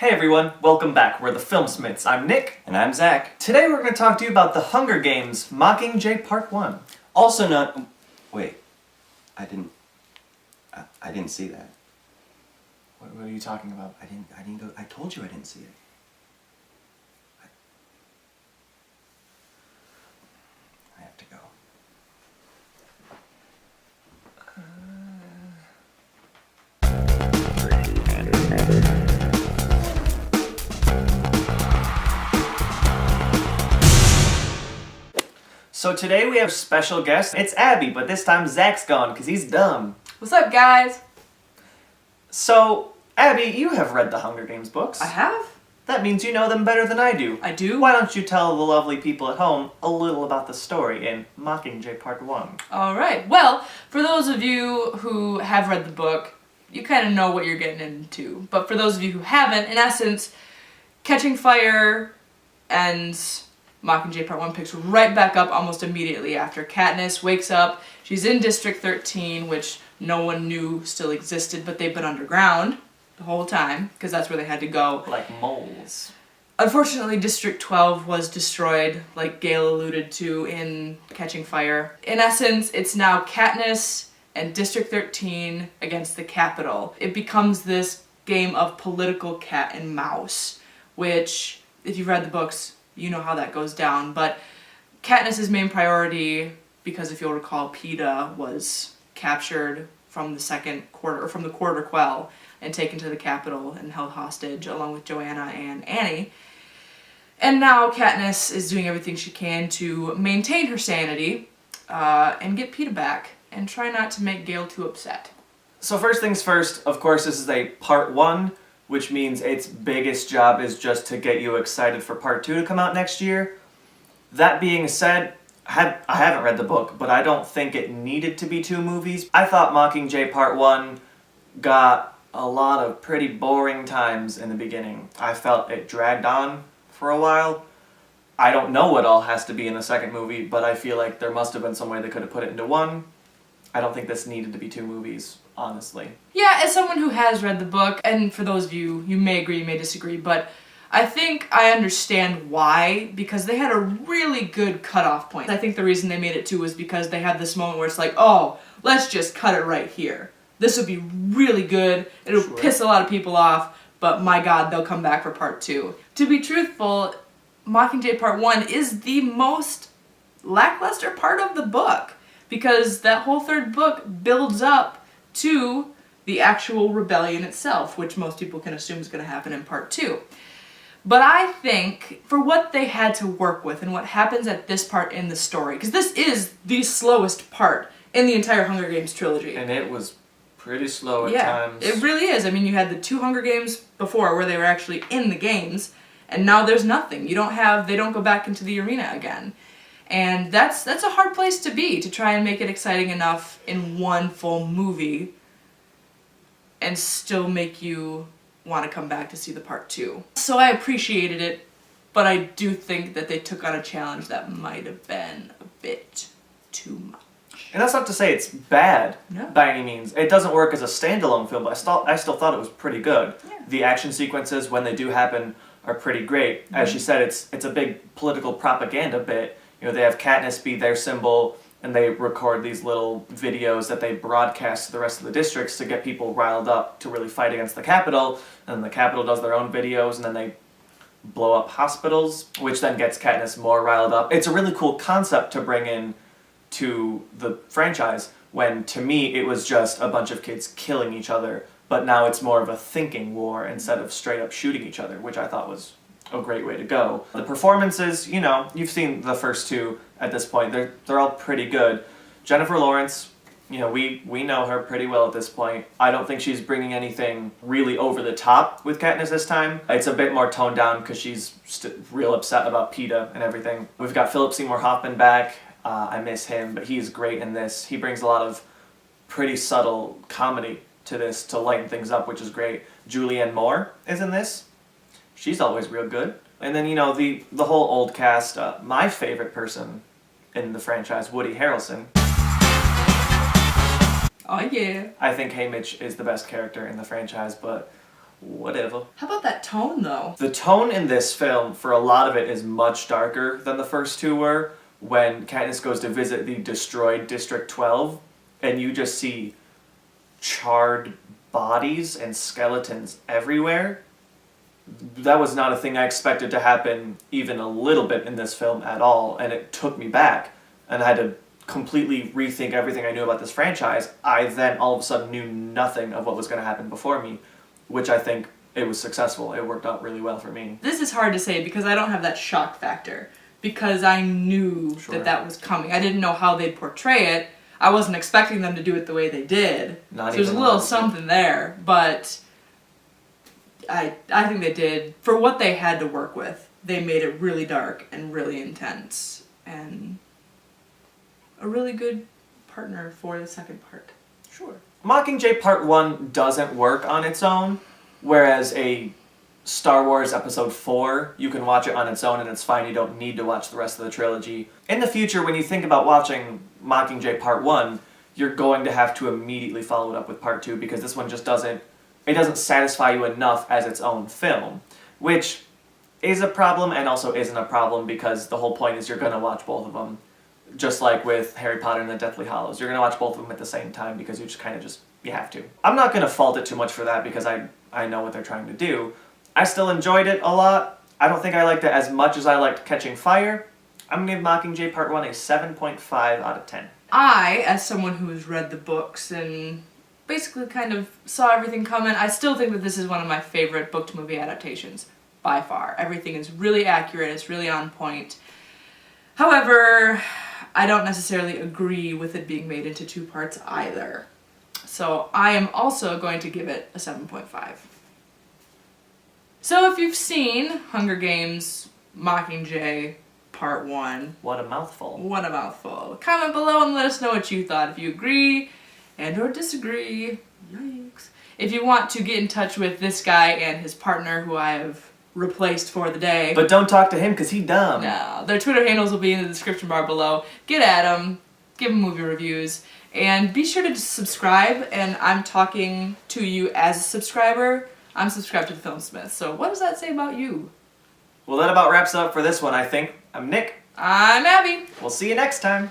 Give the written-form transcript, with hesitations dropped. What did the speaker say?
Hey everyone, welcome back. We're the Filmsmiths. I'm Nick. And I'm Zach. Today we're going to talk to you about The Hunger Games, Mockingjay Part 1. Also not... Wait. I didn't see that. What are you talking about? I didn't go... I told you I didn't see it. I have to go. So today we have a special guest. It's Abby, but this time Zach's gone because he's dumb. What's up, guys? So, Abby, you have read the Hunger Games books. I have? That means you know them better than I do. I do? Why don't you tell the lovely people at home a little about the story in Mockingjay Part 1? Alright, well, for those of you who have read the book, you kind of know what you're getting into. But for those of you who haven't, in essence, Catching Fire ends Mockingjay Part 1 picks right back up almost immediately after Katniss wakes up. She's in District 13, which no one knew still existed, but they've been underground the whole time, because that's where they had to go. Like moles. Unfortunately, District 12 was destroyed, like Gale alluded to in Catching Fire. In essence, it's now Katniss and District 13 against the Capitol. It becomes this game of political cat and mouse, which, if you've read the books, you know how that goes down. But Katniss's main priority, because if you'll recall, Peeta was captured from the Quarter Quell and taken to the Capitol and held hostage along with Joanna and Annie. And now Katniss is doing everything she can to maintain her sanity and get Peeta back and try not to make Gale too upset. So first things first, of course, this is a Part 1, which means its biggest job is just to get you excited for Part 2 to come out next year. That being said, I haven't read the book, but I don't think it needed to be 2 movies. I thought Mockingjay Part 1 got a lot of pretty boring times in the beginning. I felt it dragged on for a while. I don't know what all has to be in the second movie, but I feel like there must have been some way they could have put it into 1. I don't think this needed to be 2 movies, honestly. Yeah, as someone who has read the book, and for those of you, you may agree, you may disagree, but I think I understand why, because they had a really good cutoff point. I think the reason they made it 2 was because they had this moment where it's like, oh, let's just cut it right here. This would be really good, it'll piss a lot of people off, but my god, they'll come back for Part 2. To be truthful, Mockingjay Part 1 is the most lackluster part of the book, because that whole third book builds up to the actual rebellion itself, which most people can assume is going to happen in Part 2. But I think, for what they had to work with and what happens at this part in the story, because this is the slowest part in the entire Hunger Games trilogy. And it was pretty slow at times. It really is. I mean, you had the 2 Hunger Games before where they were actually in the games, and now there's nothing. They don't go back into the arena again. And that's a hard place to be, to try and make it exciting enough in 1 full movie and still make you want to come back to see the Part 2. So I appreciated it, but I do think that they took on a challenge that might have been a bit too much. And that's not to say it's bad by any means. It doesn't work as a standalone film, but I still thought it was pretty good. Yeah. The action sequences, when they do happen, are pretty great. As she said, it's a big political propaganda bit. You know, they have Katniss be their symbol, and they record these little videos that they broadcast to the rest of the districts to get people riled up to really fight against the Capitol. And then the Capitol does their own videos, and then they blow up hospitals, which then gets Katniss more riled up. It's a really cool concept to bring in to the franchise, when to me it was just a bunch of kids killing each other, but now it's more of a thinking war instead of straight up shooting each other, which I thought was a great way to go. The performances, you know, you've seen the first 2 at this point. They're all pretty good. Jennifer Lawrence, you know, we know her pretty well at this point. I don't think she's bringing anything really over the top with Katniss this time. It's a bit more toned down because she's real upset about Peeta and everything. We've got Philip Seymour Hoffman back. I miss him, but he's great in this. He brings a lot of pretty subtle comedy to this to lighten things up, which is great. Julianne Moore is in this. She's always real good. And then, you know, the whole old cast. My favorite person in the franchise, Woody Harrelson. Oh yeah. I think Haymitch is the best character in the franchise, but whatever. How about that tone, though? The tone in this film, for a lot of it, is much darker than the first two were. When Katniss goes to visit the destroyed District 12, and you just see charred bodies and skeletons everywhere. That was not a thing I expected to happen even a little bit in this film at all, and it took me back, and I had to completely rethink everything I knew about this franchise. I then all of a sudden knew nothing of what was going to happen before me, which I think it was successful. It worked out really well for me. This is hard to say because I don't have that shock factor, because I knew that was coming. I didn't know how they'd portray it. I wasn't expecting them to do it the way they did. So there's a little something there, but I think they did, for what they had to work with, they made it really dark and really intense, and a really good partner for the second part. Sure. Mockingjay Part 1 doesn't work on its own, whereas a Star Wars Episode 4, you can watch it on its own and it's fine, you don't need to watch the rest of the trilogy. In the future, when you think about watching Mockingjay Part 1, you're going to have to immediately follow it up with Part 2, because this one just doesn't satisfy you enough as its own film, which is a problem and also isn't a problem, because the whole point is you're going to watch both of them. Just like with Harry Potter and the Deathly Hallows, you're going to watch both of them at the same time because you just kind of you have to. I'm not going to fault it too much for that because I know what they're trying to do. I still enjoyed it a lot. I don't think I liked it as much as I liked Catching Fire. I'm going to give Mockingjay Part 1 a 7.5 out of 10. I, as someone who has read the books and basically kind of saw everything coming, I still think that this is one of my favorite book-to-movie adaptations, by far. Everything is really accurate, it's really on point. However, I don't necessarily agree with it being made into 2 parts either. So I am also going to give it a 7.5. So if you've seen Hunger Games, Mockingjay, Part 1... What a mouthful. What a mouthful. Comment below and let us know what you thought. If you agree and or disagree. Yikes. If you want to get in touch with this guy and his partner, who I have replaced for the day. But don't talk to him because he's dumb. No, their Twitter handles will be in the description bar below. Get at them, give them movie reviews, and be sure to subscribe. And I'm talking to you as a subscriber. I'm subscribed to the Filmsmiths, so what does that say about you? Well, that about wraps it up for this one, I think. I'm Nick. I'm Abby. We'll see you next time.